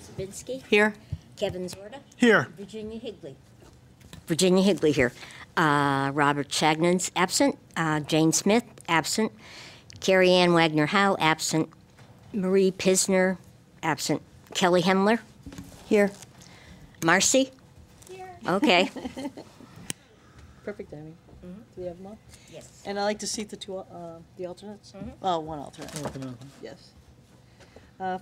Sabinsky. Here. Kevin Zorda. Here. Virginia Higley. Virginia Higley here. Robert Chagnan's absent. Jane Smith, absent. Carrie Ann Wagner-Howe, absent. Marie Pisner, absent. Kelly Hemler. Here. Marcy. Here. Okay. Perfect timing. Do we have them all? Yes. And I like to seat the the alternates. Well, one alternate. Yes.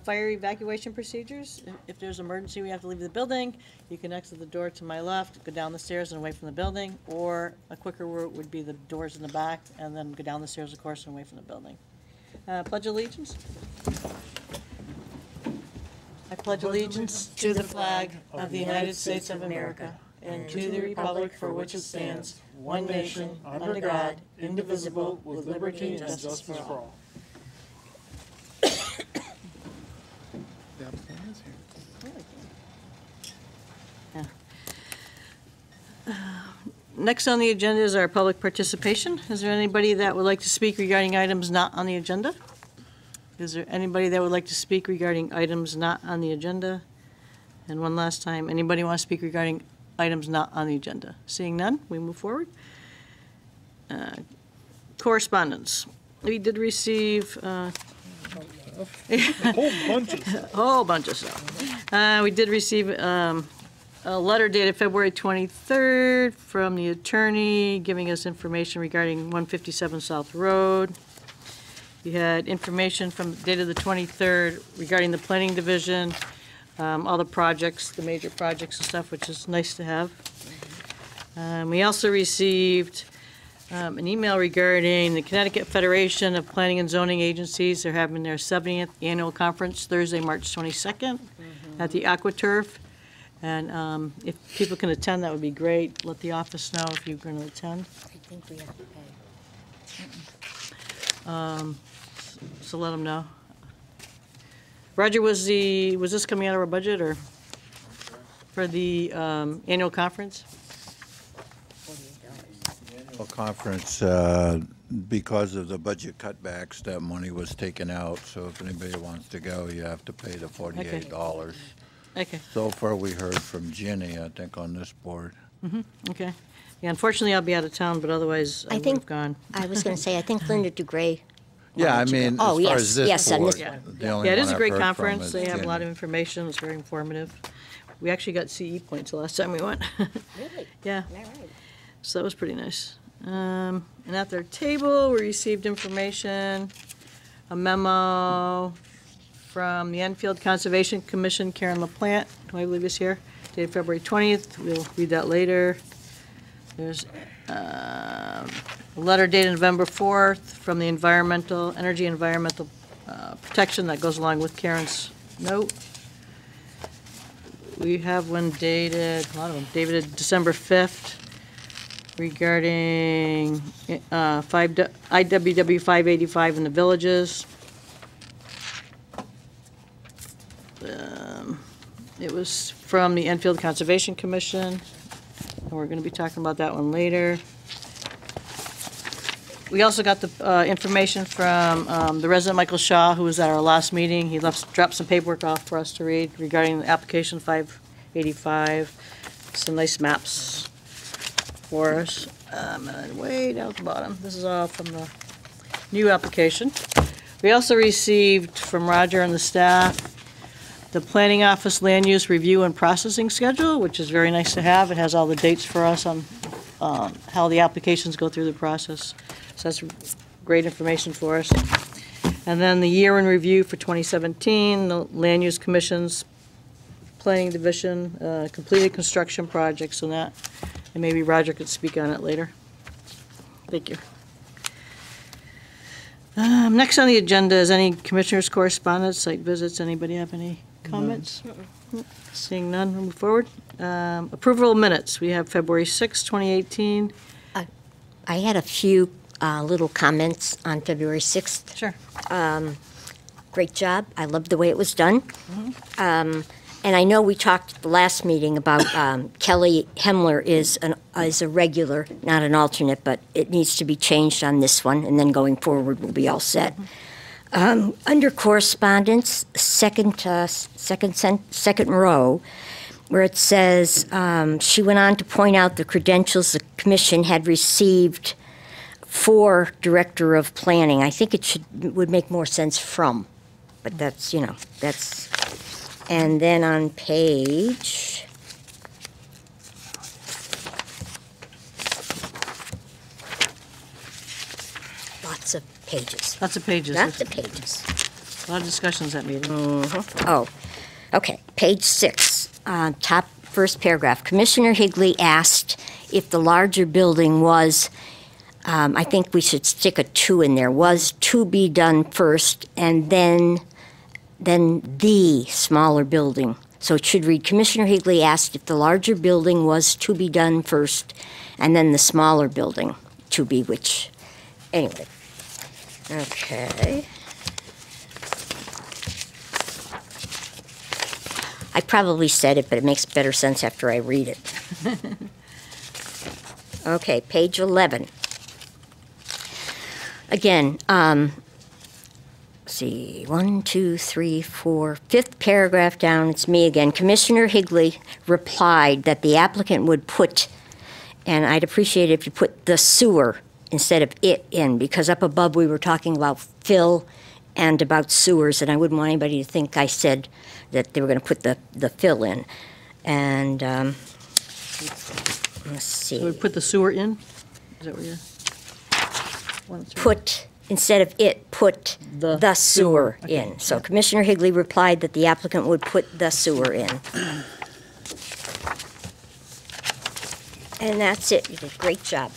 Fire evacuation procedures. If there's an emergency, we have to leave the building. You can exit the door to my left, go down the stairs and away from the building, or a quicker route would be the doors in the back, and then go down the stairs, of course, and away from the building. Pledge allegiance. I pledge allegiance to the flag of the United States of America and to the republic for which it stands, one nation, under God, indivisible, with liberty and justice for all. Next on the agenda is our public participation. Is there anybody that would like to speak regarding items not on the agenda? Is there anybody that would like to speak regarding items not on the agenda? And one last time, anybody want to speak regarding items not on the agenda? Seeing none, we move forward. Correspondence. We did receive A whole bunch of stuff. a whole bunch of stuff. We did receive a letter dated February 23rd from the attorney giving us information regarding 157 South Road. We had information from dated the 23rd regarding the planning division, all the projects, the major projects and stuff, which is nice to have. We also received an email regarding the Connecticut Federation of Planning and Zoning Agencies. They're having their 70th annual conference Thursday, March 22nd at the AquaTurf. And if people can attend, that would be great. Let the office know if you're going to attend. I think we have to pay. So let them know. Roger, was this coming out of our budget or for the annual conference? Annual conference, because of the budget cutbacks, that money was taken out. So if anybody wants to go, you have to pay the $48. Okay, So far, we heard from Ginny, I think, on this board. okay. Yeah, unfortunately, I'll be out of town, but otherwise I would have gone. I was going to say, I think Linda DeGray. Yeah, I wanted to mean, go. Oh, as far yes, as this yes, and board, this one. the only Yeah, it one is a I've great heard from conference. is They have a lot Ginny. of information. It's very informative. We actually got CE points the last time we went. Really? Yeah, All right. so that was pretty nice. And at their table, we received information, a memo from the Enfield Conservation Commission, Karen LaPlante, who I believe is here, dated February 20th. We'll read that later. There's a letter dated November 4th from the Energy Environmental Protection that goes along with Karen's note. We have one dated, a lot of them, dated December 5th regarding IWW 585 in the villages. It was from the Enfield Conservation Commission, and we're going to be talking about that one later. We also got the information from the resident Michael Shaw, who was at our last meeting. He dropped some paperwork off for us to read regarding the application 585. Some nice maps for us. And way down at the bottom, this is all from the new application. We also received from Roger and the staff the Planning Office Land Use Review and Processing Schedule, which is very nice to have. It has all the dates for us on how the applications go through the process. So that's great information for us. And then the year in review for 2017, the Land Use Commission's Planning Division, completed construction projects and that. And maybe Roger could speak on it later. Thank you. Next on the agenda is any commissioners' correspondence, site visits. Anybody have any comments? Seeing none, we'll move forward. Approval of minutes. We have February 6, 2018. I had a few little comments on February 6th. Sure. Great job. I loved the way it was done. And I know we talked at the last meeting about Kelly Hemler is a regular, not an alternate, but it needs to be changed on this one, and then going forward we'll be all set. Under correspondence, second row, where it says, she went on to point out the credentials the commission had received for Director of Planning. I think would make more sense from, but that's, that's, and then on page, lots of pages. Lots of pages. Lots of pages. A lot of discussions that meeting. Oh, okay, page 6, top first paragraph. Commissioner Higley asked if the larger building was, I think we should stick a 2 in there, was to be done first, and then the smaller building. So it should read, Commissioner Higley asked if the larger building was to be done first, and then the smaller building to be, which, anyway. Okay. I probably said it, but it makes better sense after I read it. Okay, page 11. Again, let's see, 1, 2, 3, 4, 5th paragraph down, it's me again. Commissioner Higley replied that the applicant would put, and I'd appreciate it if you put the sewer instead of it in, because up above we were talking about fill and about sewers, and I wouldn't want anybody to think I said that they were going to put the fill in. And let's see. So we put the sewer in? Is that what you're? Put, instead of it, put The the sewer sewer. Okay. in. So Commissioner Higley replied that the applicant would put the sewer in. And that's it. You did a great job.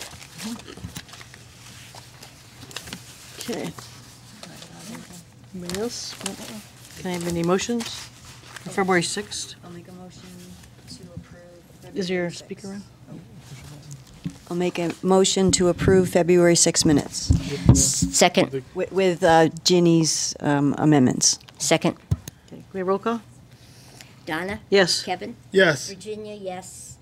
Okay. Anybody else? Can I have any motions? For February 6th? I'll make a motion to approve. Is your speaker on? I'll make a motion to approve February 6 minutes Second, with Ginny's amendments. second. Okay. We have roll call? Donna? Yes. Kevin? Yes. Virginia, yes.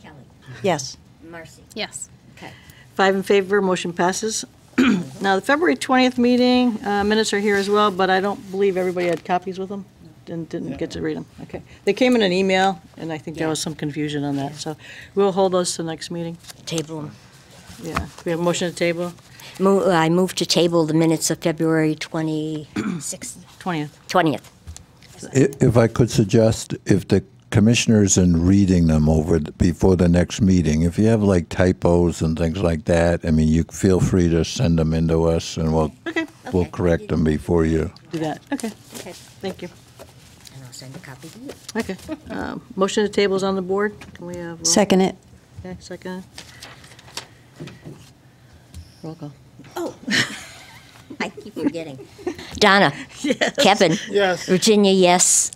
Kelly? Yes. Marcy? Yes. Okay. 5 in favor, motion passes. Now, the February 20th meeting, minutes are here as well, but I don't believe everybody had copies with them. Didn't get to read them. Okay. They came in an email, and I think there was some confusion on that. So we'll hold those to the next meeting. Table them. Yeah. We have a motion to table, I move to table the minutes of February 26th, 20th. 20th. If I could suggest, if the commissioners in reading them over before the next meeting, if you have like typos and things like that, I mean, you feel free to send them in to us and we'll Okay. correct them before you. Do that. Okay. Okay. Thank you. And I'll send a copy to you. Okay. Motion to table is on the board. Can we have? roll- Second it. Okay, second. Roll call. I keep forgetting. Donna? Yes. Kevin? Yes. Virginia, yes.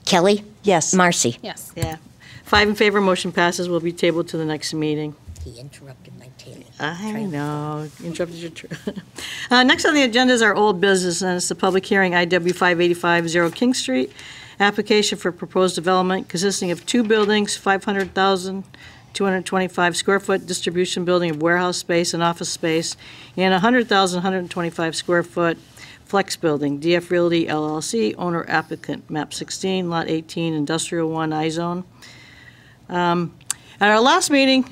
Kelly? Yes. Marcy? Yes. Yeah. 5 in favor, motion passes, will be tabled to the next meeting. He interrupted my table. I know, interrupted your next on the agenda is our old business, and it's the public hearing, IW 585 0 King Street. Application for proposed development consisting of 2 buildings, 500,225 square foot distribution building of warehouse space and office space, and 100,125 square foot flex building, DF Realty LLC, owner applicant, map 16, lot 18, industrial 1, I-zone. At our last meeting,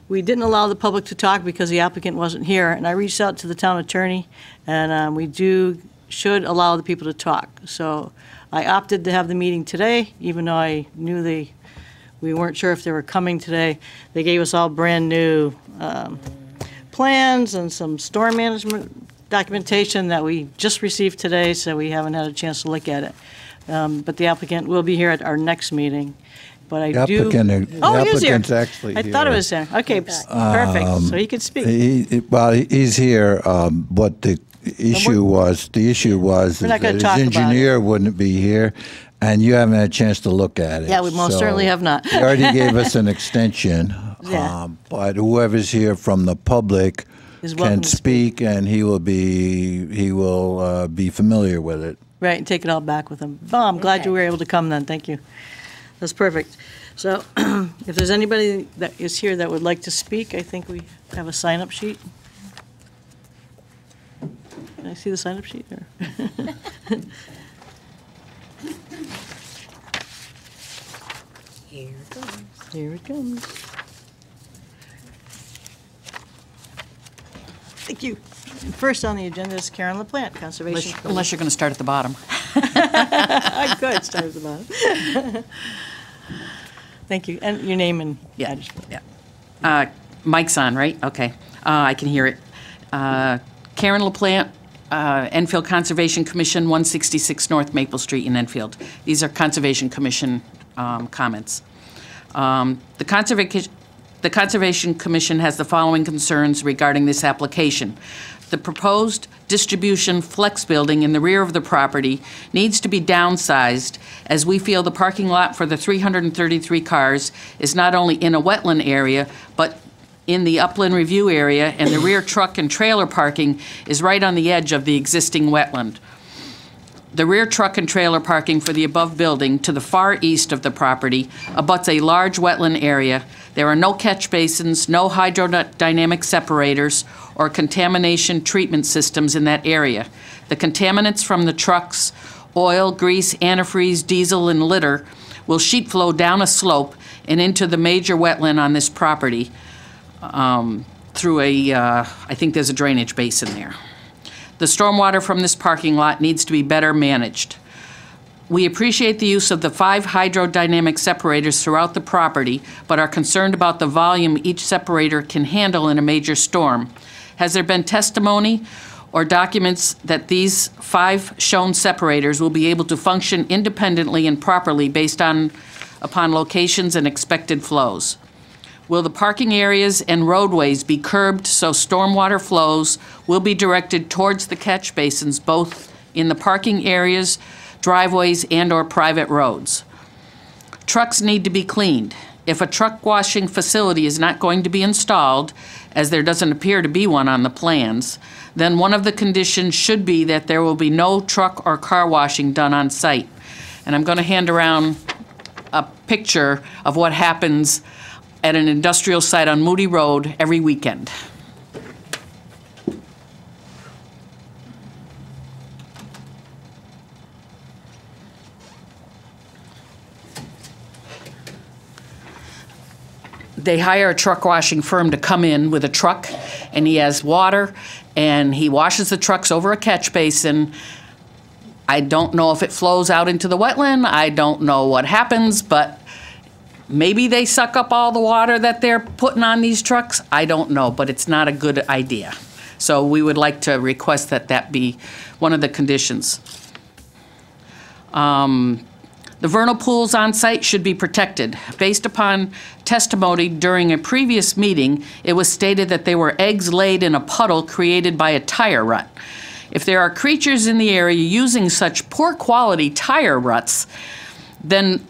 we didn't allow the public to talk because the applicant wasn't here, and I reached out to the town attorney, and we should allow the people to talk. So I opted to have the meeting today, even though I knew we weren't sure if they were coming today. They gave us all brand-new plans and some storm management documentation that we just received today, so we haven't had a chance to look at it. But the applicant will be here at our next meeting. But I The do. applicant- Oh, the he is here. applicant's actually I thought it here. was there. Okay, perfect. So he could speak. He's here, but the issue was We're not that gonna his talk about it. engineer wouldn't be here, and you haven't had a chance to look at it. Yeah, we most So certainly have not. He already gave us an extension, Yeah. but whoever's here from the public Is welcome can to speak. speak, and he will be familiar with it. Right, and take it all back with him. Oh, I'm glad you were able to come then, thank you. That's perfect. So if there's anybody that is here that would like to speak, I think we have a sign-up sheet. Can I see the sign-up sheet? Or? Here it goes. Here it comes. Thank you. And first on the agenda is Karen LaPlante, Conservation. Unless you're going to start at the bottom. I could start at the bottom. Thank you. And your name and Yeah, address. yeah. Mic's on, right? Okay. I can hear it. Karen LaPlante, Enfield Conservation Commission, 166 North Maple Street in Enfield. These are Conservation Commission comments. The Conservation Commission has the following concerns regarding this application. The proposed distribution flex building in the rear of the property needs to be downsized, as we feel the parking lot for the 333 cars is not only in a wetland area, but in the upland review area, and the rear truck and trailer parking is right on the edge of the existing wetland. The rear truck and trailer parking for the above building to the far east of the property abuts a large wetland area. There are no catch basins, no hydrodynamic separators, or contamination treatment systems in that area. The contaminants from the trucks, oil, grease, antifreeze, diesel, and litter will sheet flow down a slope and into the major wetland on this property through I think there's a drainage basin there. The stormwater from this parking lot needs to be better managed. We appreciate the use of the 5 hydrodynamic separators throughout the property, but are concerned about the volume each separator can handle in a major storm. Has there been testimony or documents that these 5 shown separators will be able to function independently and properly based upon locations and expected flows? Will the parking areas and roadways be curbed so stormwater flows will be directed towards the catch basins, both in the parking areas, driveways, and/or private roads? Trucks need to be cleaned. If a truck washing facility is not going to be installed, as there doesn't appear to be one on the plans, then one of the conditions should be that there will be no truck or car washing done on site. And I'm going to hand around a picture of what happens at an industrial site on Moody Road every weekend. They hire a truck washing firm to come in with a truck, and he has water, and he washes the trucks over a catch basin. I don't know if it flows out into the wetland. I don't know what happens, but maybe they suck up all the water that they're putting on these trucks. I don't know, but it's not a good idea. So we would like to request that that be one of the conditions. The vernal pools on site should be protected. Based upon testimony during a previous meeting, it was stated that there were eggs laid in a puddle created by a tire rut. If there are creatures in the area using such poor quality tire ruts, then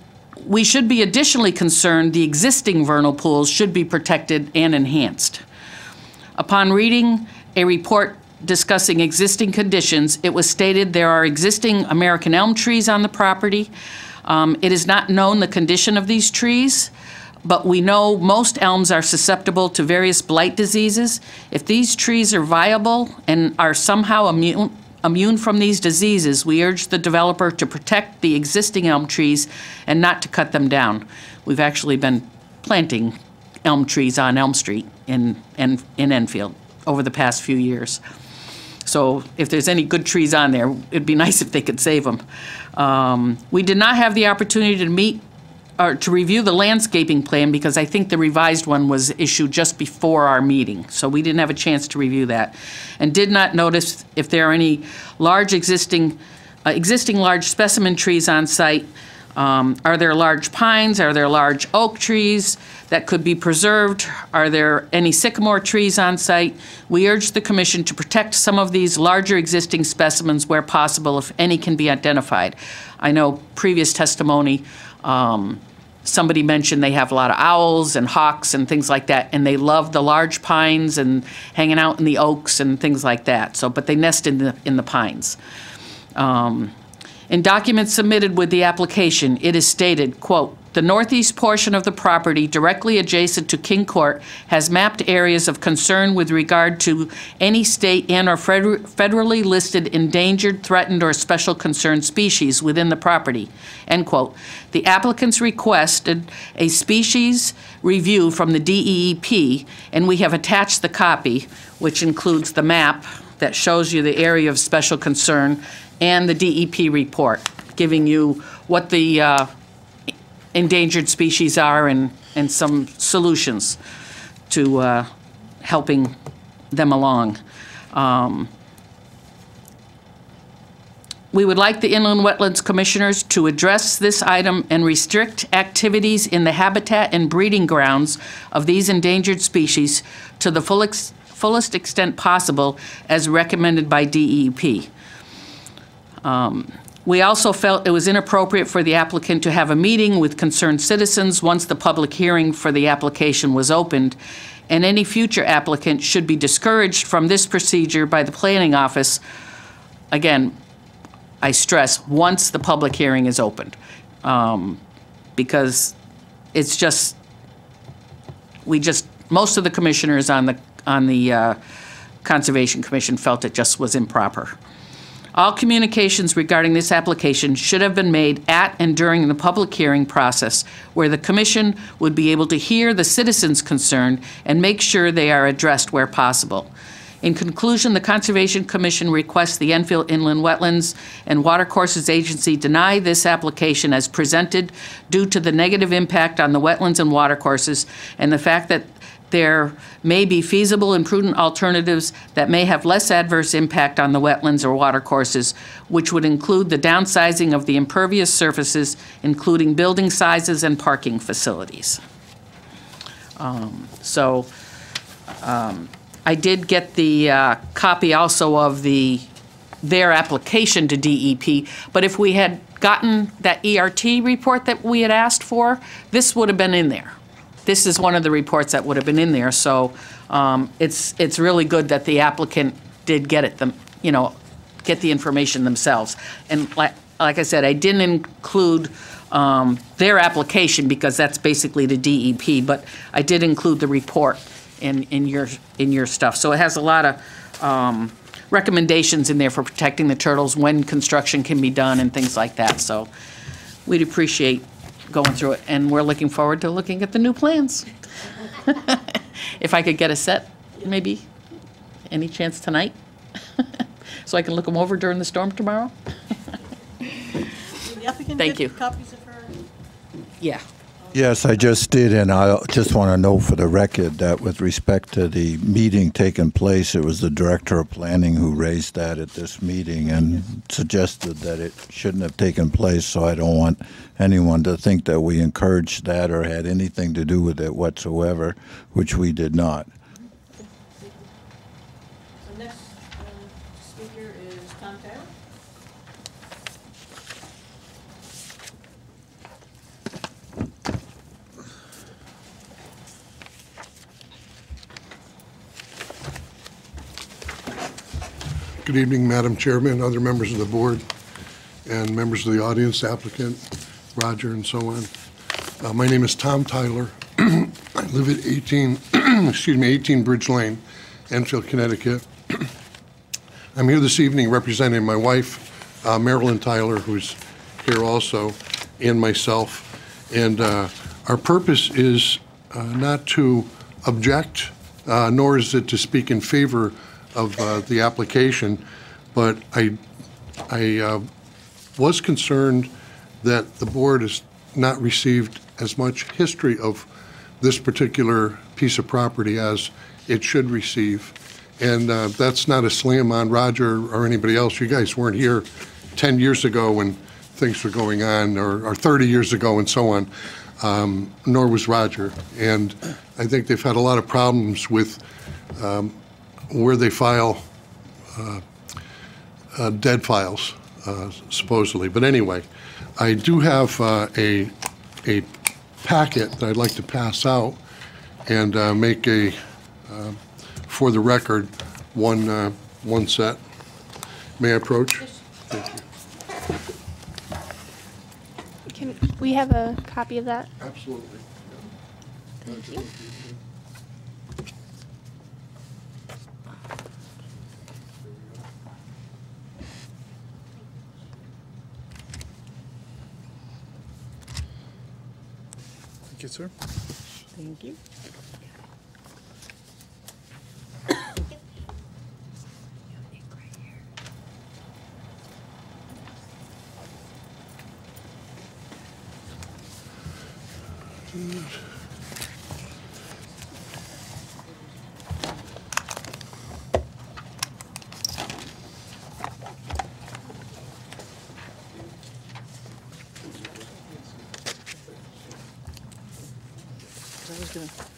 we should be additionally concerned the existing vernal pools should be protected and enhanced. Upon reading a report discussing existing conditions, it was stated there are existing American elm trees on the property. It is not known the condition of these trees, but we know most elms are susceptible to various blight diseases. If these trees are viable and are somehow immune from these diseases, we urge the developer to protect the existing elm trees and not to cut them down. We've actually been planting elm trees on Elm Street in Enfield over the past few years. So if there's any good trees on there, it'd be nice if they could save them. We did not have the opportunity to meet or to review the landscaping plan because I think the revised one was issued just before our meeting. So we didn't have a chance to review that. And did not notice if there are any large existing large specimen trees on site. Are there large pines? Are there large oak trees that could be preserved? Are there any sycamore trees on site? We urge the Commission to protect some of these larger existing specimens where possible, if any can be identified. I know previous testimony, somebody mentioned they have a lot of owls and hawks and things like that, and they love the large pines and hanging out in the oaks and things like that. So, but they nest in the pines. In documents submitted with the application, it is stated, quote, The northeast portion of the property directly adjacent to King Court has mapped areas of concern with regard to any state and or federally listed endangered, threatened, or special concern species within the property, end quote. The applicants requested a species review from the DEEP, and we have attached the copy, which includes the map that shows you the area of special concern and the DEP report, giving you what the endangered species are and some solutions to helping them along. We would like the Inland Wetlands Commissioners to address this item and restrict activities in the habitat and breeding grounds of these endangered species to the fullest extent possible as recommended by DEP. We also felt it was inappropriate for the applicant to have a meeting with concerned citizens once the public hearing for the application was opened, and any future applicant should be discouraged from this procedure by the planning office. Again, I stress, once the public hearing is opened, because it's just, most of the commissioners on the Conservation Commission felt it just was improper. All communications regarding this application should have been made at and during the public hearing process, where the commission would be able to hear the citizens concerned and make sure they are addressed where possible. In conclusion, the Conservation Commission requests the Enfield Inland Wetlands and Watercourses Agency deny this application as presented due to the negative impact on the wetlands and watercourses and the fact that there may be feasible and prudent alternatives that may have less adverse impact on the wetlands or watercourses, which would include the downsizing of the impervious surfaces, including building sizes and parking facilities. I did get the copy also of their application to DEP, but if we had gotten that ERT report that we had asked for, this would have been in there. This is one of the reports that would have been in there, so it's really good that the applicant did get it, get the information themselves. And like I said, I didn't include their application because that's basically the DEP, but I did include the report in your stuff. So it has a lot of recommendations in there for protecting the turtles, when construction can be done, and things like that. So we'd appreciate going through it, and we're looking forward to looking at the new plans. If I could get a set, maybe, any chance tonight? So I can look them over during the storm tomorrow? The applicant Thank get you. copies of her? Yeah. Yes, I just did, and I just want to know for the record that with respect to the meeting taking place, it was the Director of Planning who raised that at this meeting and suggested that it shouldn't have taken place, so I don't want anyone to think that we encouraged that or had anything to do with it whatsoever, which we did not. The next speaker is Tom Taylor. Good evening, Madam Chairman, other members of the board, and members of the audience, applicant, Roger, and so on. My name is Tom Tyler. I live at 18 Bridge Lane, Enfield, Connecticut. I'm here this evening representing my wife, Marilyn Tyler, who's here also, and myself. And our purpose is not to object, nor is it to speak in favor of the application, but I was concerned that the board has not received as much history of this particular piece of property as it should receive. And that's not a slam on Roger or anybody else. You guys weren't here 10 years ago when things were going on, or 30 years ago and so on, nor was Roger. And I think they've had a lot of problems with where they file dead files, supposedly. But anyway, I do have a packet that I'd like to pass out and make a, for the record, one set. May I approach? Thank you. Can we have a copy of that? Absolutely. Thank you. Thank you, sir. Thank you.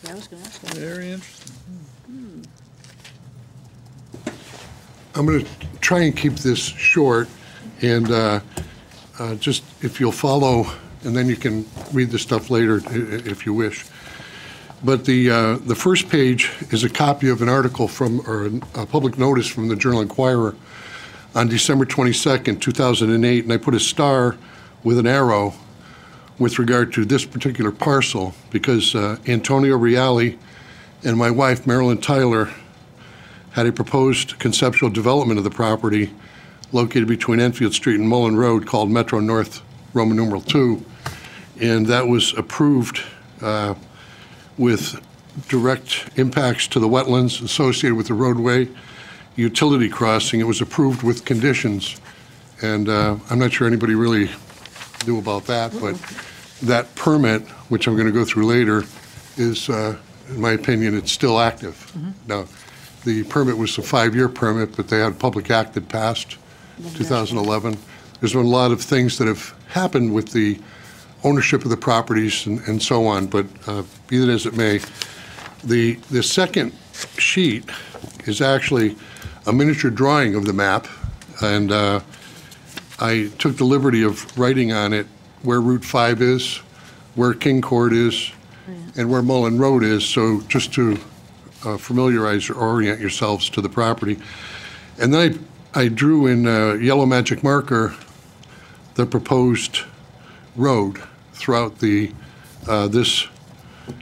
I was gonna ask that. Very interesting. I'm going to try and keep this short, and just if you'll follow, and then you can read the stuff later if you wish. But the first page is a copy of an article from, or a public notice from the Journal Inquirer on December 22nd, 2008, and I put a star with an arrow with regard to this particular parcel because Antonio Reale and my wife, Marilyn Tyler, had a proposed conceptual development of the property located between Enfield Street and Mullen Road called Metro North Roman numeral 2, and that was approved with direct impacts to the wetlands associated with the roadway utility crossing. It was approved with conditions, and I'm not sure anybody really knew about that, but that permit, which I'm going to go through later, is, in my opinion, it's still active. Now, the permit was a 5-year permit, but they had a public act that passed 2011. There's been a lot of things that have happened with the ownership of the properties and so on, but be that as it may, the second sheet is actually a miniature drawing of the map, and I took the liberty of writing on it where Route 5 is, where King Court is, and where Mullen Road is, so just to familiarize or orient yourselves to the property. And then I drew in yellow magic marker the proposed road throughout the this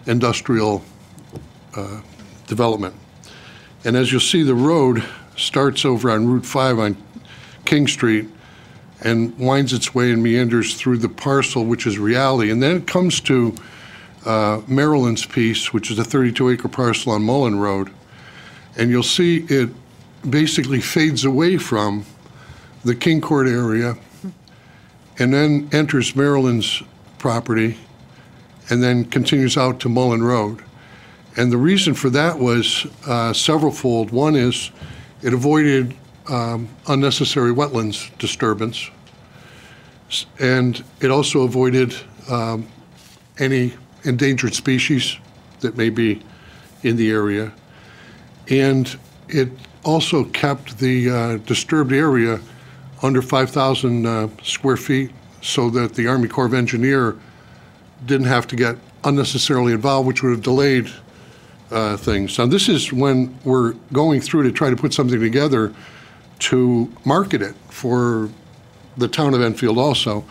industrial development. And as you'll see, the road starts over on Route 5 on King Street and winds its way and meanders through the parcel, which is Reale. And then it comes to Maryland's piece, which is a 32-acre parcel on Mullen Road. And you'll see it basically fades away from the King Court area and then enters Maryland's property and then continues out to Mullen Road. And the reason for that was severalfold. One is it avoided unnecessary wetlands disturbance, and it also avoided any endangered species that may be in the area. And it also kept the disturbed area under 5,000 square feet so that the Army Corps of Engineer didn't have to get unnecessarily involved, which would have delayed things. Now, this is when we're going through to try to put something together to market it for the town of Enfield also.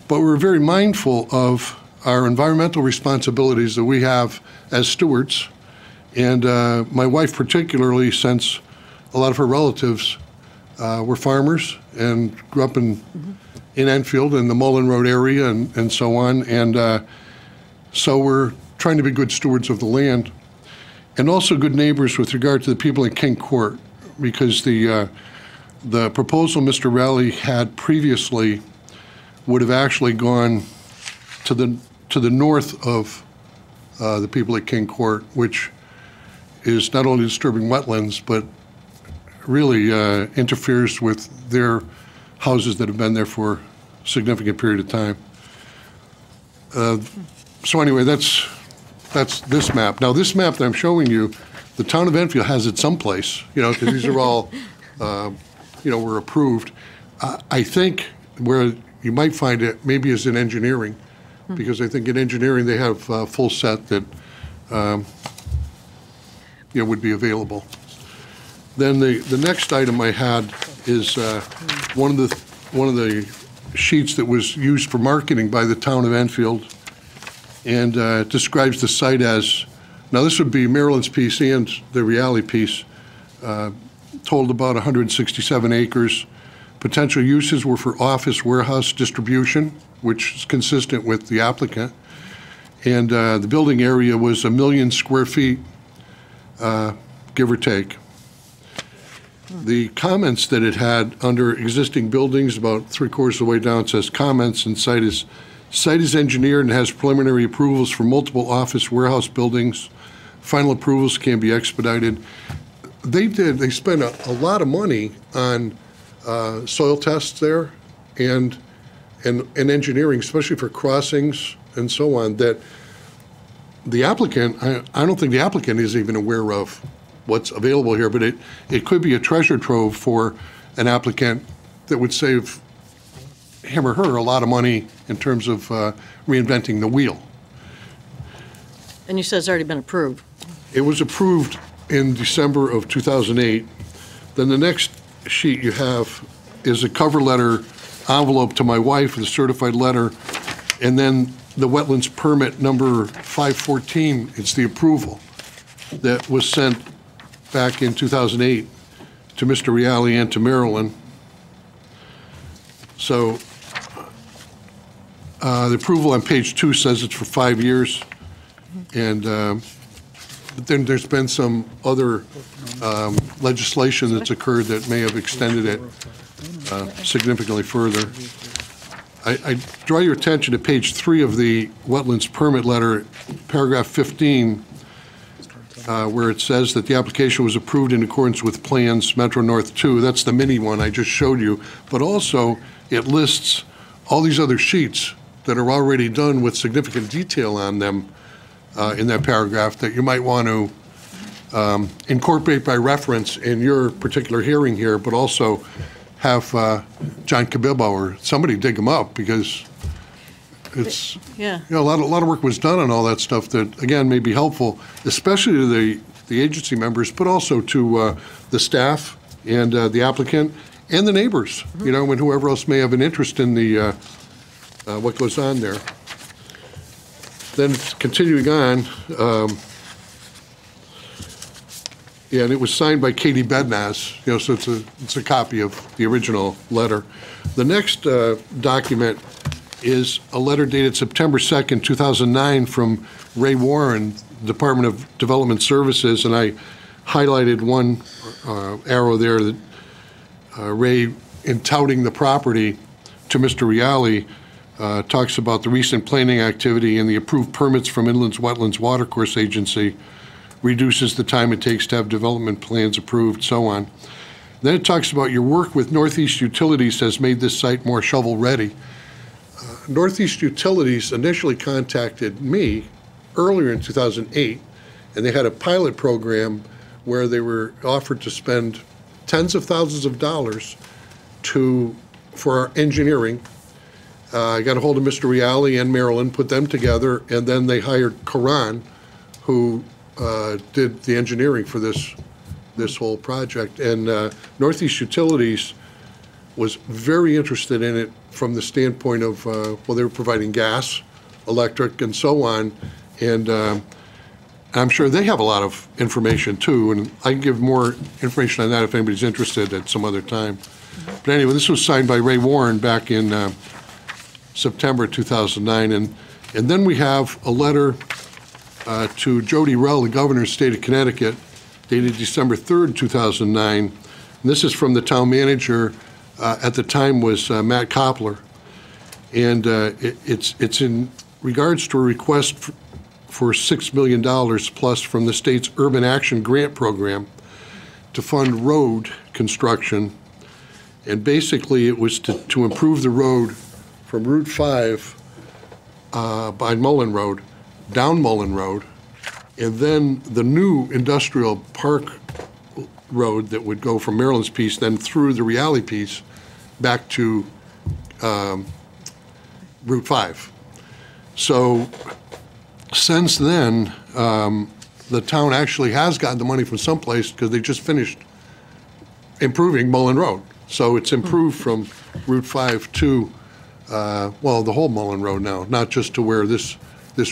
But we're very mindful of our environmental responsibilities that we have as stewards. And my wife particularly, since a lot of her relatives were farmers and grew up in Enfield in the Mullen Road area and so on. And so we're trying to be good stewards of the land and also good neighbors with regard to the people in King Court, because the proposal Mr. Reale had previously would have actually gone to the north of the people at King Court, which is not only disturbing wetlands, but really interferes with their houses that have been there for a significant period of time. So anyway, that's this map. Now, this map that I'm showing you, the town of Enfield has it someplace, because these are all, were approved. I think where you might find it maybe is in engineering, because I think in engineering they have a full set that, would be available. Then the next item I had is one of the sheets that was used for marketing by the town of Enfield, and it describes the site as, now this would be Maryland's piece and the Reality piece, totaled about 167 acres. Potential uses were for office, warehouse, distribution, which is consistent with the applicant. And the building area was 1 million square feet, give or take. The comments that it had under existing buildings, about 3/4 of the way down, it says comments, and site is engineered and has preliminary approvals for multiple office warehouse buildings. Final approvals can be expedited. They spent a lot of money on soil tests there and engineering, especially for crossings and so on, that the applicant, I don't think the applicant is even aware of what's available here, but it could be a treasure trove for an applicant that would save him or her a lot of money in terms of reinventing the wheel. And you said it's already been approved. It was approved in December of 2008. Then the next sheet you have is a cover letter envelope to my wife with a certified letter, and then the wetlands permit number 514, it's the approval that was sent back in 2008 to Mr. Reale and to Marilyn. So the approval on page 2 says it's for 5 years, and but then there's been some other legislation that's occurred that may have extended it significantly further. I draw your attention to page 3 of the wetlands permit letter, paragraph 15, where it says that the application was approved in accordance with plans Metro North 2. That's the mini one I just showed you. But also, it lists all these other sheets that are already done with significant detail on them in that paragraph that you might want to incorporate by reference in your particular hearing here, but also have John Kabibbo or somebody dig them up, because it's, Yeah. you know, a lot of work was done on all that stuff that, again, may be helpful, especially to the agency members, but also to the staff and the applicant and the neighbors, you know, and whoever else may have an interest in the what goes on there. Then continuing on, yeah, and it was signed by Katie Bednaz, you know, so it's a copy of the original letter. The next document is a letter dated September 2nd, 2009 from Ray Warren, Department of Development Services, and I highlighted one arrow there that Ray, in touting the property to Mr. Reale, talks about the recent planning activity and the approved permits from Inland Wetlands Watercourse Agency, reduces the time it takes to have development plans approved, so on. Then it talks about your work with Northeast Utilities has made this site more shovel-ready. Northeast Utilities initially contacted me earlier in 2008, and they had a pilot program where they were offered to spend tens of thousands of dollars for our engineering. I got a hold of Mr. Reale and Marilyn, put them together, and then they hired Karan, who did the engineering for this whole project. And Northeast Utilities was very interested in it from the standpoint of, well, they were providing gas, electric, and so on. And I'm sure they have a lot of information too, and I can give more information on that if anybody's interested at some other time. But anyway, this was signed by Ray Warren back in September 2009. And then we have a letter to Jody Rell, the governor of the state of Connecticut, dated December 3rd, 2009. And this is from the town manager, at the time was Matt Koppler. And it's in regards to a request for $6 million plus from the state's Urban Action Grant Program to fund road construction. And basically, it was to improve the road from Route 5 by Mullen Road, down Mullen Road, and then the new industrial park road that would go from Maryland's piece, then through the Reale piece, back to Route 5. So since then, the town actually has gotten the money from someplace because they just finished improving Mullen Road. So it's improved from Route 5 to well, the whole Mullen Road now, not just to where this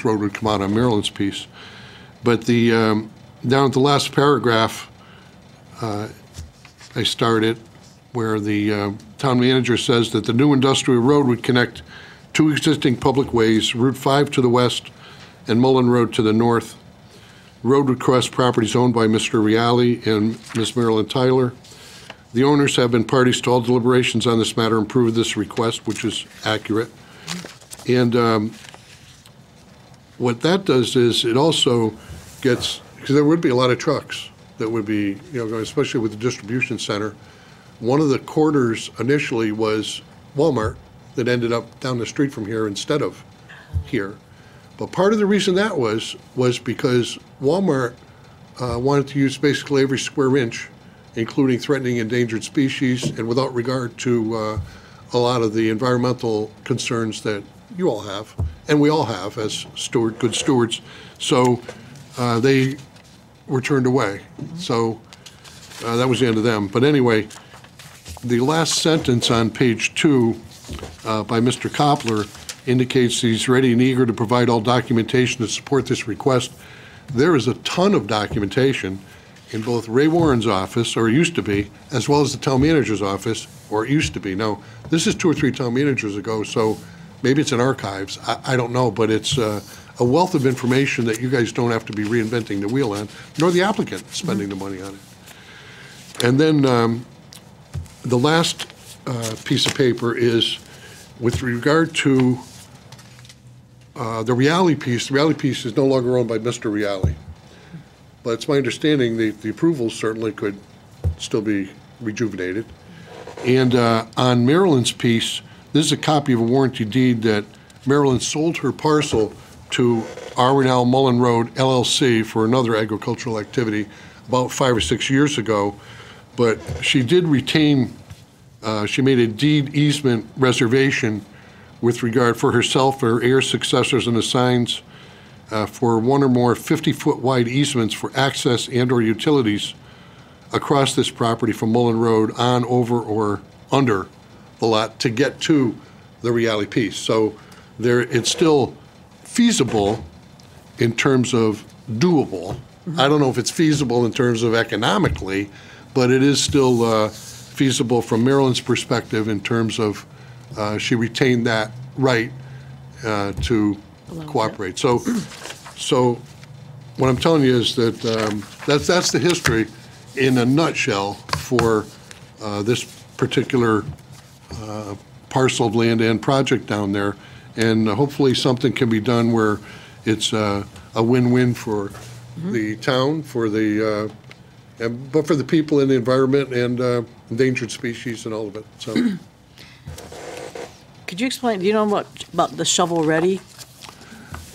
road would come out on Maryland's piece. But the, down at the last paragraph, I started where the town manager says that the new industrial road would connect two existing public ways, Route 5 to the west and Mullen Road to the north. Road would cross properties owned by Mr. Reale and Ms. Marilyn Tyler. The owners have been parties to all deliberations on this matter and approved this request, which is accurate. And what that does is it also gets, because there would be a lot of trucks that would be, going, especially with the distribution center. One of the corridors initially was Walmart that ended up down the street from here instead of here. But part of the reason that was because Walmart wanted to use basically every square inch, including threatening endangered species, and without regard to a lot of the environmental concerns that you all have, and we all have as good stewards. So they were turned away. So that was the end of them. But anyway, the last sentence on page 2 by Mr. Koppler indicates he's ready and eager to provide all documentation to support this request. There is a ton of documentation in both Ray Warren's office, or it used to be, as well as the town manager's office, or it used to be. Now, this is 2 or 3 town managers ago, so maybe it's in archives. I don't know, but it's a wealth of information that you guys don't have to be reinventing the wheel on, nor the applicant spending the money on it. And then the last piece of paper is with regard to the Reale piece. The Reale piece is no longer owned by Mr. Reale. But it's my understanding the approvals certainly could still be rejuvenated. And on Marilyn's piece, this is a copy of a warranty deed that Marilyn sold her parcel to R&L Mullen Road LLC for another agricultural activity about 5 or 6 years ago. But she did retain, she made a deed easement reservation with regard for herself, her heirs, successors, and assigns for one or more 50-foot wide easements for access and/or utilities across this property from Mullen Road on, over, or under the lot to get to the Reale piece. So it's still feasible in terms of doable. I don't know if it's feasible in terms of economically, but it is still feasible from Maryland's perspective in terms of she retained that right to cooperate. So what I'm telling you is that that's the history in a nutshell for this particular parcel of land and project down there. And hopefully something can be done where it's a win-win for the town, for the but for the people in the environment and endangered species and all of it. So, Could you explain, do you know about the shovel-ready?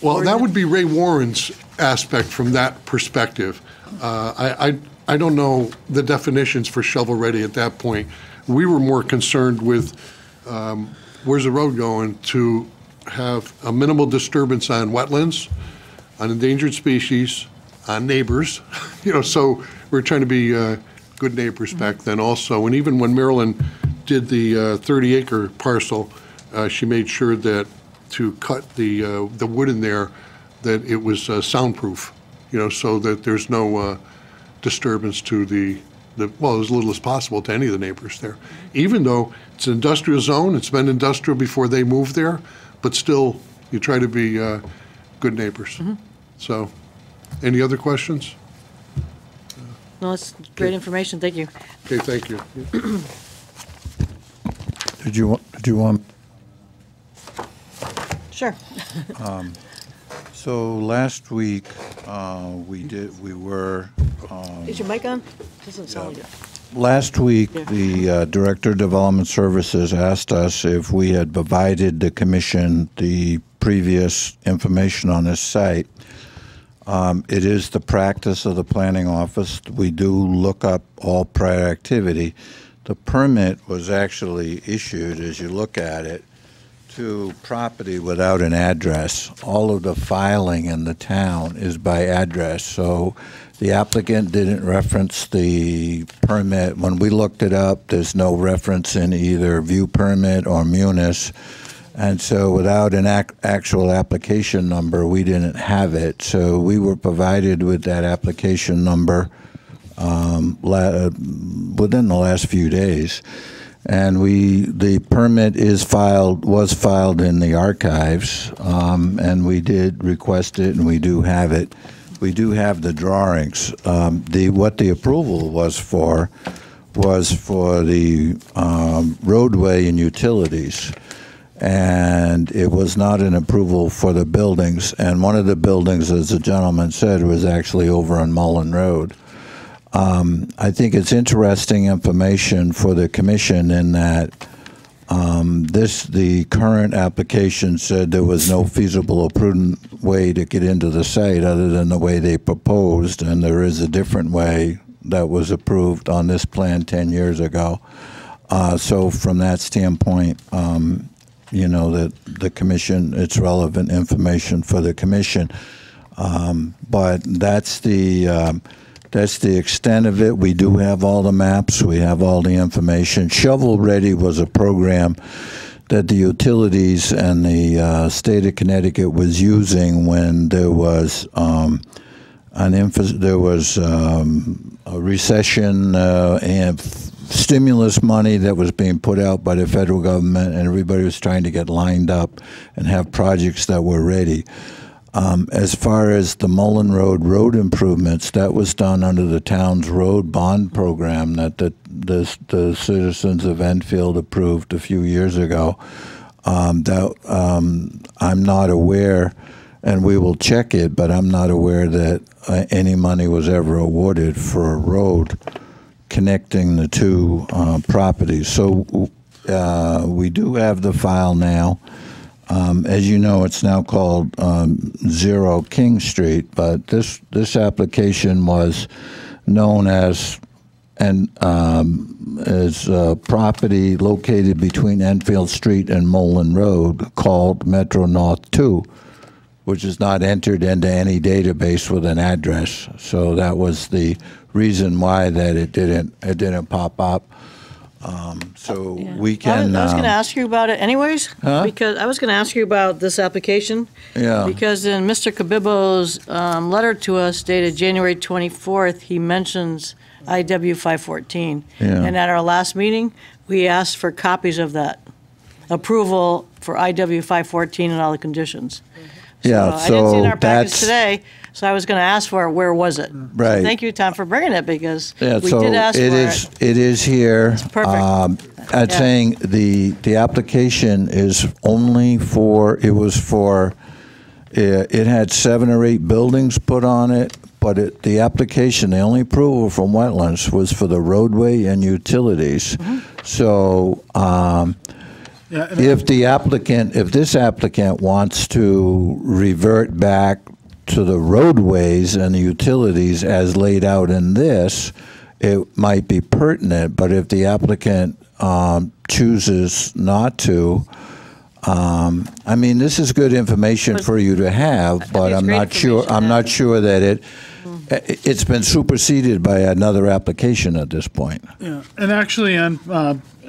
well, that would be Ray Warren's aspect from that perspective. I don't know the definitions for shovel-ready at that point. We were more concerned with where's the road going to have a minimal disturbance on wetlands, on endangered species, on neighbors. So we're trying to be good neighbors back then also. And even when Marilyn did the 30-acre parcel, she made sure that to cut the wood in there, that it was soundproof, so that there's no disturbance to well, as little as possible to any of the neighbors there. Even though it's an industrial zone, it's been industrial before they moved there, but still, you try to be good neighbors. So, any other questions? No, that's great information, thank you. Okay, thank you. Did you want? Sure. So last week, we were. Is your mic on? Doesn't sound like it. Last week, the Director of Development Services asked us if we had provided the commission the previous information on this site. It is the practice of the planning office. We do look up all prior activity. The permit was actually issued, as you look at it, to property without an address. All of the filing in the town is by address. So the applicant didn't reference the permit. When we looked it up, there's no reference in either view permit or munis And so without an actual application number, we didn't have it. So we were provided with that application number within the last few days. And the permit was filed in the archives, and we did request it, and we do have it. We do have the drawings. What the approval was for the roadway and utilities, and it was not an approval for the buildings. And one of the buildings, as the gentleman said, was actually over on Mullen Road. I think it's interesting information for the commission in that the current application said there was no feasible or prudent way to get into the site other than the way they proposed, and there is a different way that was approved on this plan 10 years ago. So from that standpoint, you know, that the commission, it's relevant information for the commission. But that's the extent of it. We do have all the maps. We have all the information. Shovel Ready was a program that the utilities and the state of Connecticut was using when there was a recession and stimulus money that was being put out by the federal government, and everybody was trying to get lined up and have projects that were ready. As far as the Mullen road improvements, that was done under the town's road bond program that the citizens of Enfield approved a few years ago. I'm not aware, and we will check it, but I'm not aware that any money was ever awarded for a road connecting the two properties. So we do have the file now. As you know, it's now called 0 King Street, but this application was known as property located between Enfield Street and Mullen Road, called Metro North 2, which is not entered into any database with an address. So that was the reason why that it didn't pop up. So we can. I was going to ask you about it anyways, because I was going to ask you about this application. Yeah. Because in Mr. Kabibo's letter to us dated January 24th, he mentions IW 514. Yeah. And at our last meeting, we asked for copies of that approval for IW 514 and all the conditions. Yeah, I didn't see it in our package that's today, so I was going to ask for it. Where was it? Right. So thank you, Tom, for bringing it, because Yeah, we so did ask for it. it is here. perfect. I'm Yeah. saying the application is only for, it had 7 or 8 buildings put on it, but the application, the only approval from wetlands was for the roadway and utilities. Mm-hmm. So Yeah, and if this applicant wants to revert back to the roadways and the utilities as laid out in this, it might be pertinent. But if the applicant chooses not to, I mean, this is good information for you to have, but it's I'm great not sure. information to I'm not have. sure that it's been superseded by another application at this point. Yeah, and actually,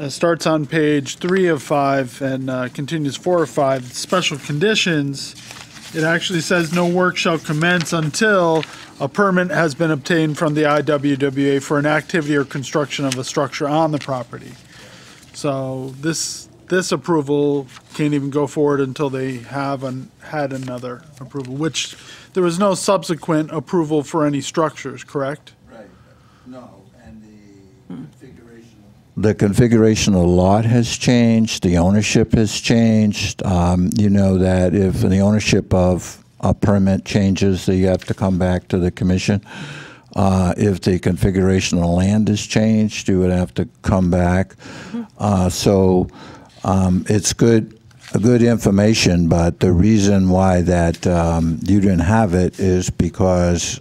starts on page 3 of 5 and continues 4 of 5. Special conditions. It actually says no work shall commence until a permit has been obtained from the IWWA for an activity or construction of a structure on the property. So this approval can't even go forward until they have had another approval, which there was no subsequent approval for any structures, correct? Right. No, and the configuration of the lot has changed. The ownership has changed. You know that if the ownership of a permit changes, that you have to come back to the commission. If the configuration of the land has changed, you would have to come back. So it's good information, but the reason why that you didn't have it is because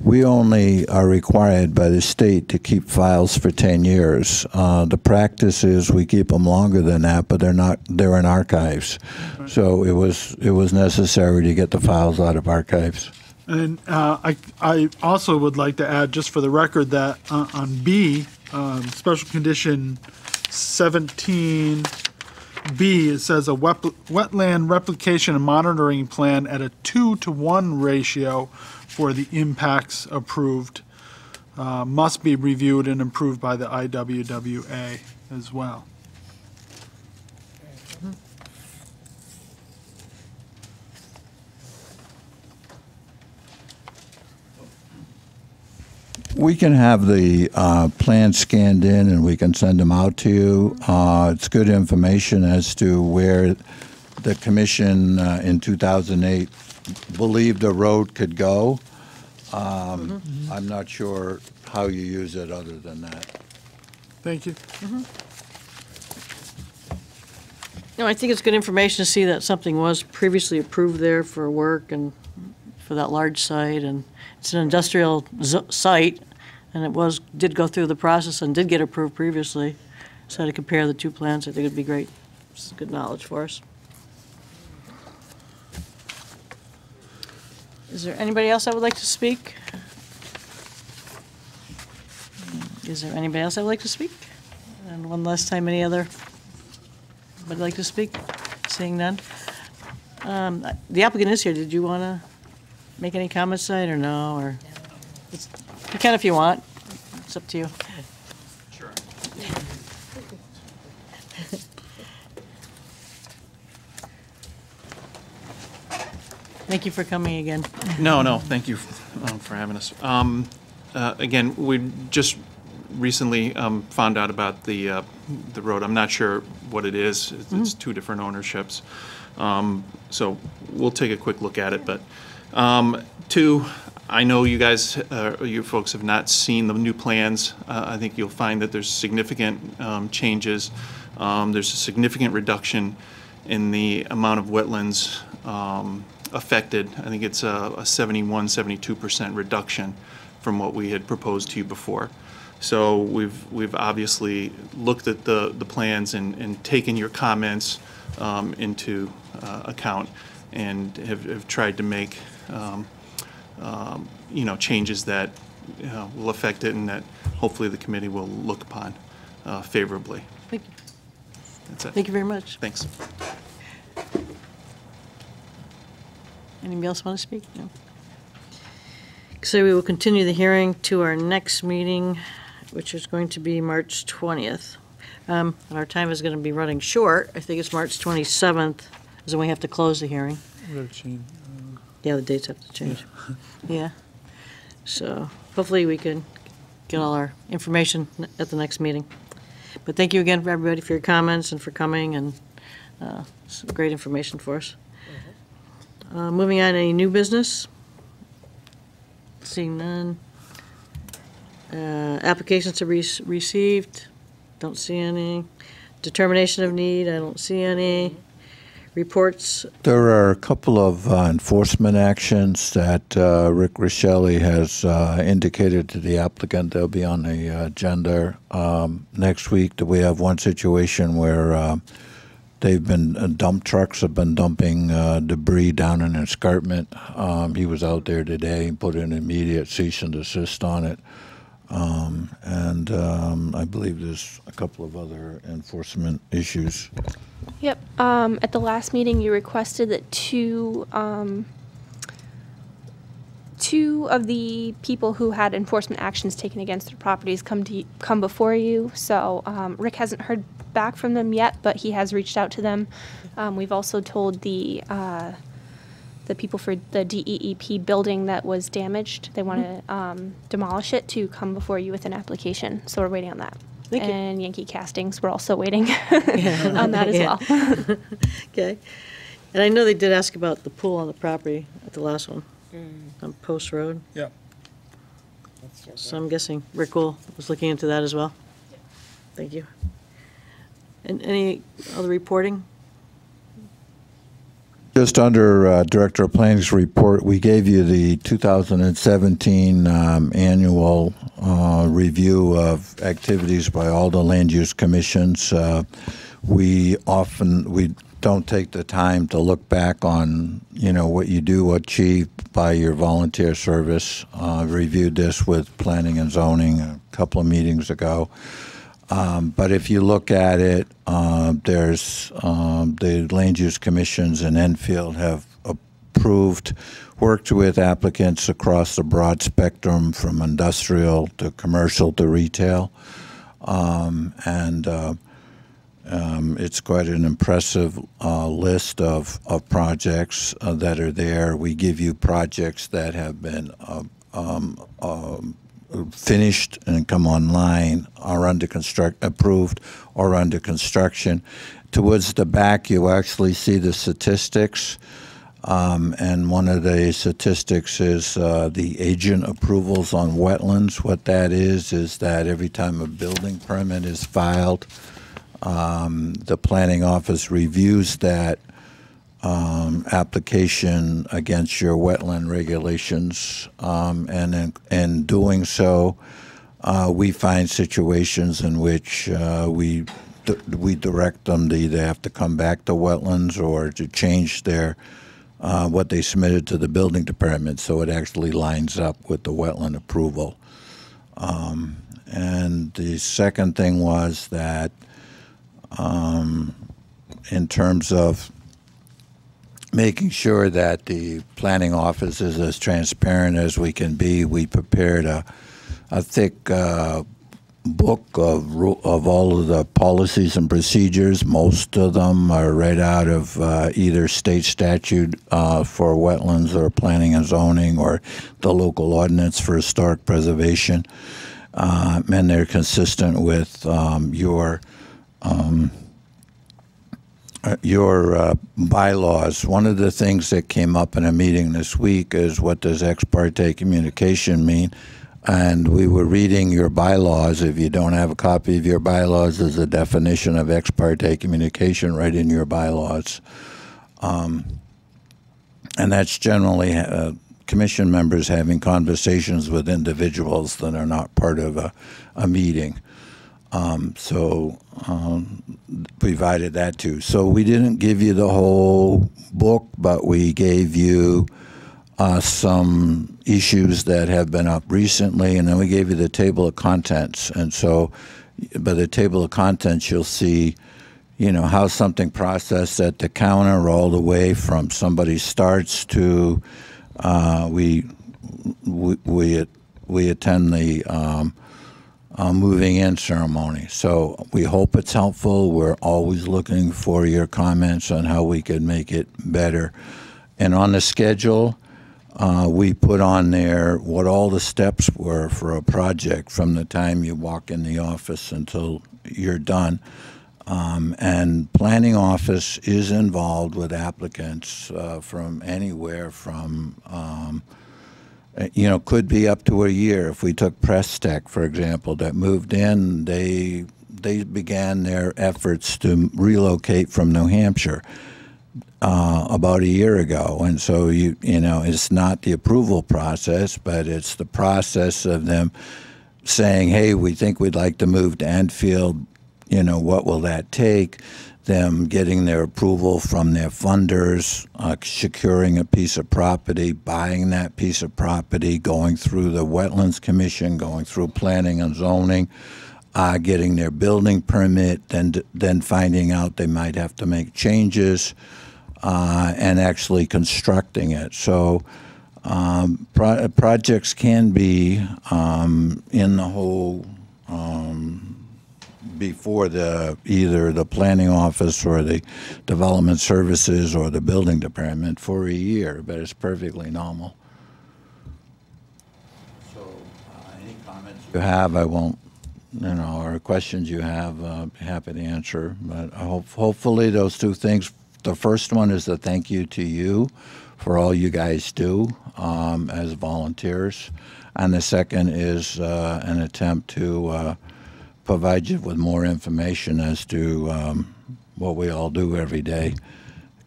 we only are required by the state to keep files for 10 years. The practice is we keep them longer than that, but they're in archives. So it was necessary to get the files out of archives. And I also would like to add, just for the record, that on B, special condition 17, B, it says a wetland replication and monitoring plan at a 2-to-1 ratio for the impacts approved must be reviewed and approved by the IWWA as well. We can have the plans scanned in and we can send them out to you. It's good information as to where the commission in 2008 believed a road could go. I'm not sure how you use it other than that. Thank you. No, I think it's good information to see that something was previously approved there for work and for that large site, and it's an industrial site, and did go through the process and did get approved previously. So to compare the two plans, I think it'd be great. It's good knowledge for us. Is there anybody else that would like to speak? Is there anybody else that would like to speak? And one last time, any other would like to speak? Seeing none. The applicant is here. Did you want to make any comments tonight or no? Or you can if you want. It's up to you. Sure. Thank you for coming again. No, thank you for having us. Again, we just recently found out about the road. I'm not sure what it is. It's two different ownerships. So we'll take a quick look at it. But two, I know you guys, you folks have not seen the new plans. I think you'll find that there's significant changes. There's a significant reduction in the amount of wetlands affected. I think it's a 72% reduction from what we had proposed to you before. So we've obviously looked at the plans and taken your comments into account and have tried to make changes that will affect it and that hopefully the committee will look upon favorably. Thank you. That's it. Thank you very much. Thanks. Anybody else want to speak? No. So we will continue the hearing to our next meeting, which is going to be March 20th. And our time is going to be running short. I think it's March 27th is when we have to close the hearing. Yeah, the dates have to change. Yeah. So hopefully we can get all our information at the next meeting. But thank you again for everybody for your comments and for coming, and some great information for us. Moving on, any new business? Seeing none. Applications to received, don't see any. Determination of need, I don't see any. Reports. There are a couple of enforcement actions that Rick Richelli has indicated to the applicant they'll be on the agenda next week. We have one situation where dump trucks have been dumping debris down an escarpment. He was out there today and put an immediate cease and desist on it. And I believe there's a couple of other enforcement issues. Yep. At the last meeting, you requested that two of the people who had enforcement actions taken against their properties come before you. So Rick hasn't heard back from them yet, but he has reached out to them. We've also told the people for the DEEP building that was damaged, they want to demolish it, to come before you with an application. So we're waiting on that. Thank you. And Yankee Castings, we're also waiting on that as well. Okay. And I know they did ask about the pool on the property at the last one, on Post Road. Yeah. So I'm guessing Rick was looking into that as well. Thank you. And any other reporting? Just under Director of Planning's report, we gave you the 2017 annual review of activities by all the land use commissions. We don't take the time to look back on, what you do achieve by your volunteer service. Reviewed this with Planning and Zoning a couple of meetings ago. But if you look at it, there's the land use commissions in Enfield have approved, worked with applicants across the broad spectrum from industrial to commercial to retail. It's quite an impressive list of projects that are there. We give you projects that have been finished and come online, are under approved or under construction. Towards the back, you actually see the statistics. And one of the statistics is the agent approvals on wetlands. What that is that every time a building permit is filed, the planning office reviews that application against your wetland regulations, and in doing so, we find situations in which we direct them to either have to come back to wetlands or to change their what they submitted to the building department, so it actually lines up with the wetland approval. And the second thing was that in terms of making sure that the planning office is as transparent as we can be, we prepared a thick book of all of the policies and procedures. Most of them are right out of either state statute for wetlands or planning and zoning or the local ordinance for historic preservation. And they're consistent with your bylaws. One of the things that came up in a meeting this week is, what does ex parte communication mean? And we were reading your bylaws. If you don't have a copy of your bylaws, there's a definition of ex parte communication right in your bylaws. And that's generally commission members having conversations with individuals that are not part of a meeting. Provided that too. So we didn't give you the whole book, but we gave you some issues that have been up recently, and then we gave you the table of contents. And so by the table of contents, you'll see, you know, how something processed at the counter all the way from somebody starts to we attend the moving in ceremony. So we hope it's helpful. We're always looking for your comments on how we could make it better. And on the schedule, we put on there what all the steps were for a project from the time you walk in the office until you're done. And planning office is involved with applicants from anywhere from you know, could be up to a year. If we took Press Tech, for example, that moved in, they began their efforts to relocate from New Hampshire about a year ago. And so, you know, it's not the approval process, but it's the process of them saying, hey, we think we'd like to move to Enfield. You know, what will that take? Them getting their approval from their funders, securing a piece of property, buying that piece of property, going through the Wetlands Commission, going through planning and zoning, getting their building permit, then finding out they might have to make changes, and actually constructing it. So projects can be in the whole before either the planning office or the development services or the building department for a year, but it's perfectly normal. So any comments you have, I won't, you know, or questions you have, happy to answer. But hopefully those two things, the first one is a thank you to you for all you guys do as volunteers. And the second is an attempt to provide you with more information as to what we all do every day.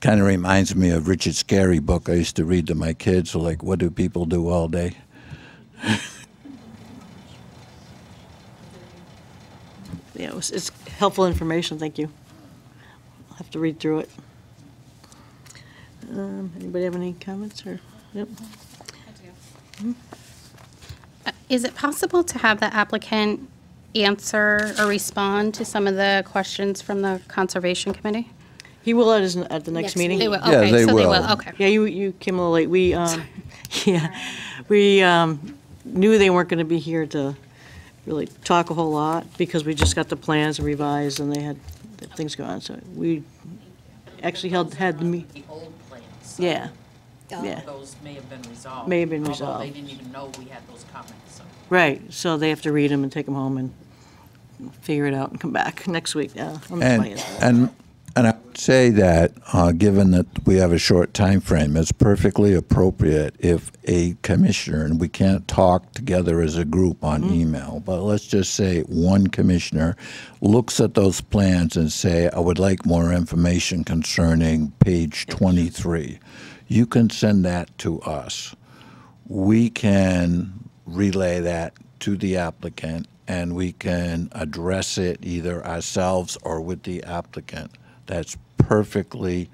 Kind of reminds me of Richard Scarry book I used to read to my kids, like, what do people do all day? Yeah, it's helpful information, thank you. I'll have to read through it. Anybody have any comments? Or yep. I do. Is it possible to have the applicant answer or respond to some of the questions from the Conservation Committee? He will at the next meeting. They will, Yeah, okay, they so they will. will, okay. Yeah, you came a little late. We, we knew they weren't going to be here to really talk a whole lot because we just got the plans revised and they had things going on. So we actually had the meeting. The old plans. Yeah, yeah. Those may have been resolved. May have been although resolved. they didn't even know we had those comments, so. Right, so they have to read them and take them home and figure it out and come back next week, on the And 20th. I would say that, given that we have a short time frame, it's perfectly appropriate if a commissioner, and we can't talk together as a group on email, but let's just say one commissioner looks at those plans and say, I would like more information concerning page 23. You can send that to us. We can relay that to the applicant, and we can address it either ourselves or with the applicant. That's perfectly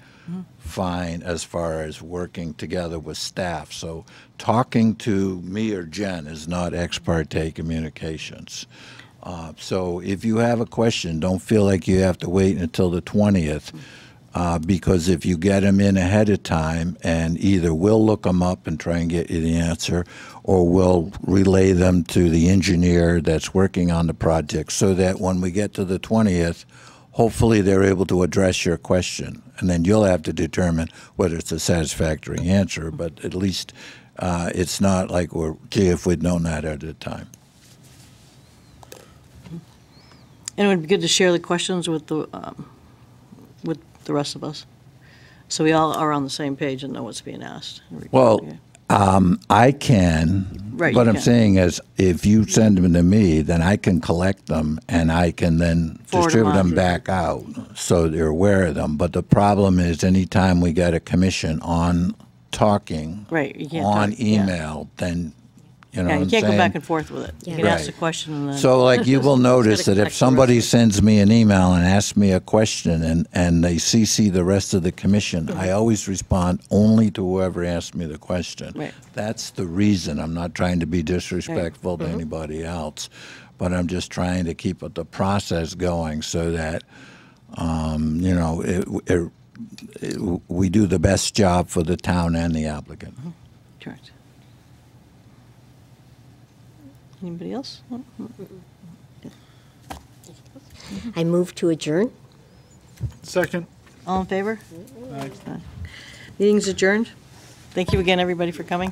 fine as far as working together with staff. So talking to me or Jen is not ex parte communications. So if you have a question, don't feel like you have to wait until the 20th. Because if you get them in ahead of time, and either we'll look them up and try and get you the answer, or we'll relay them to the engineer that's working on the project, so that when we get to the 20th, hopefully they're able to address your question. And then you'll have to determine whether it's a satisfactory answer, but at least it's not like gee, if we'd known that at the time. And it would be good to share the questions with the rest of us, so we all are on the same page and know what's being asked. Well, I can, Right, what you I'm can. saying is, if you send them to me, then I can collect them, and I can then Forward 'em distribute on them to- back out, so they're aware of them. But the problem is, anytime we get a commission on talking Right, you can't on talk, yeah. email, then, you know Yeah, what you I'm can't go saying? back and forth with it. You Yeah. can ask Right. the question and then. So, like, you will notice Gotta that if connect the somebody rest sends me an email and asks me a question and they CC the rest of the commission, I always respond only to whoever asked me the question. Right. That's the reason. I'm not trying to be disrespectful to anybody else, but I'm just trying to keep the process going so that, you know, we do the best job for the town and the applicant. Correct. Anybody else? I move to adjourn. Second. All in favor? Meeting's adjourned. Thank you again, everybody, for coming.